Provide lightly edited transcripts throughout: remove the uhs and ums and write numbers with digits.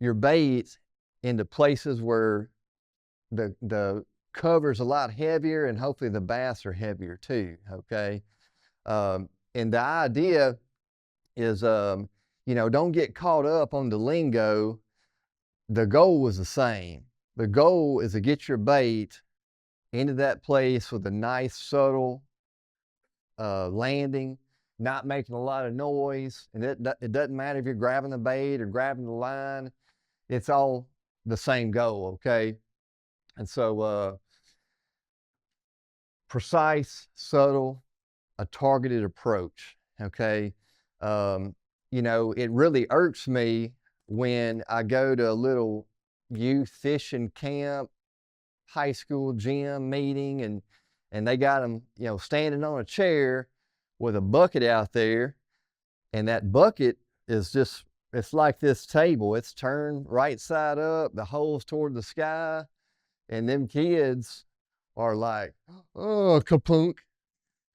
your bait into places where the cover's a lot heavier, and hopefully the bass are heavier too, okay? And the idea is, don't get caught up on the lingo. The goal is the same. The goal is to get your bait into that place with a nice, subtle landing, not making a lot of noise. And it doesn't matter if you're grabbing the bait or grabbing the line. It's all the same goal, okay? And so precise, subtle, a targeted approach, okay? It really irks me when I go to a little youth fishing camp, high school gym meeting, and they got them, standing on a chair with a bucket out there, and that bucket is just, it's like this table. It's turned right side up, the hole's toward the sky, and them kids are like, oh, kapunk.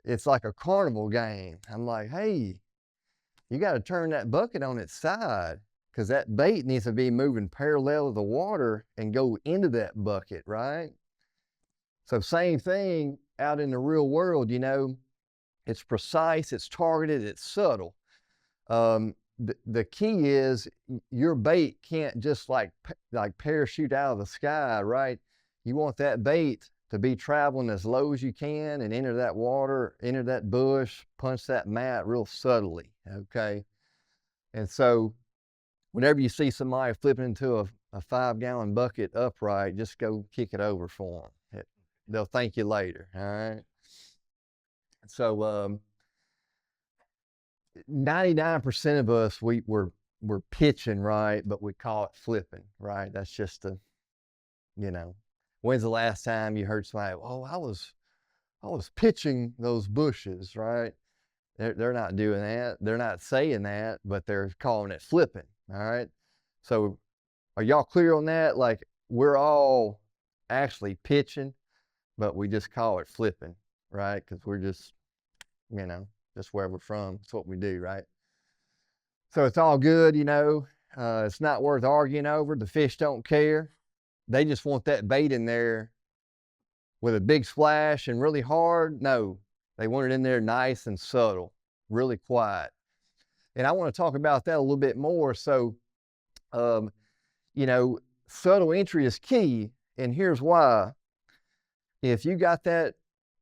It's like a carnival game. I'm like, hey, you got to turn that bucket on its side, because that bait needs to be moving parallel to the water and go into that bucket, right? So same thing out in the real world, it's precise, it's targeted, it's subtle. The key is your bait can't just like parachute out of the sky, right? You want that bait to be traveling as low as you can and enter that water, enter that bush, punch that mat real subtly, okay? And so whenever you see somebody flipping into a 5-gallon bucket upright, just go kick it over for them. They'll thank you later, all right? So 99% of us, we're pitching, right? But we call it flipping, right? That's just when's the last time you heard somebody, oh, I was pitching those bushes, right? They're not doing that. They're not saying that, but they're calling it flipping, all right? So are y'all clear on that? Like, we're all actually pitching, but we just call it flipping, right? Because we're just, just where we're from. It's what we do, right? So it's all good, it's not worth arguing over. The fish don't care. They just want that bait in there with a big splash and really hard. No, they want it in there nice and subtle, really quiet. And I want to talk about that a little bit more. So, subtle entry is key, and here's why. If you got that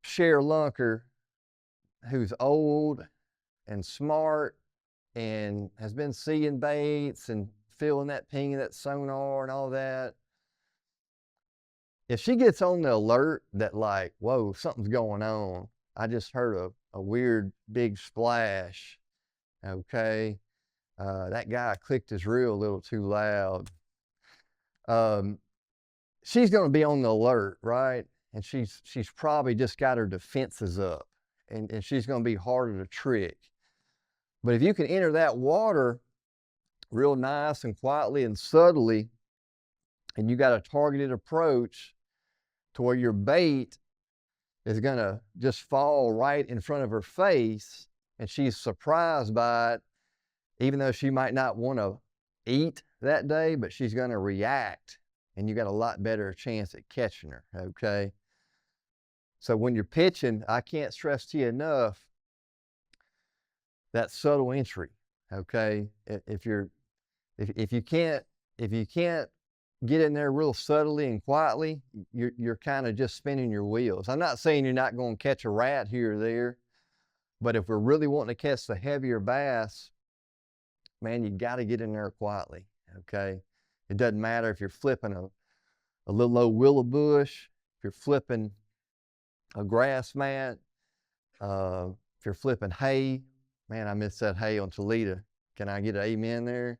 share lunker who's old and smart and has been seeing baits and feeling that ping of that sonar and all that, if she gets on the alert that like, whoa, something's going on, I just heard a weird big splash, okay, that guy clicked his reel a little too loud, she's going to be on the alert, right? And she's probably just got her defenses up, and she's going to be harder to trick. But if you can enter that water real nice and quietly and subtly, and you got a targeted approach to where your bait is going to just fall right in front of her face, and she's surprised by it, even though she might not want to eat that day, but she's going to react, and you got a lot better chance at catching her, okay? So when you're pitching, I can't stress to you enough that subtle entry, okay? If you can't get in there real subtly and quietly, you're kind of just spinning your wheels. I'm not saying you're not going to catch a rat here or there, but if we're really wanting to catch the heavier bass, man, you got to get in there quietly, okay? It doesn't matter if you're flipping a little old willow bush, if you're flipping a grass mat, if you're flipping hay. Man, I missed that hay on Toledo. Can I get an amen there?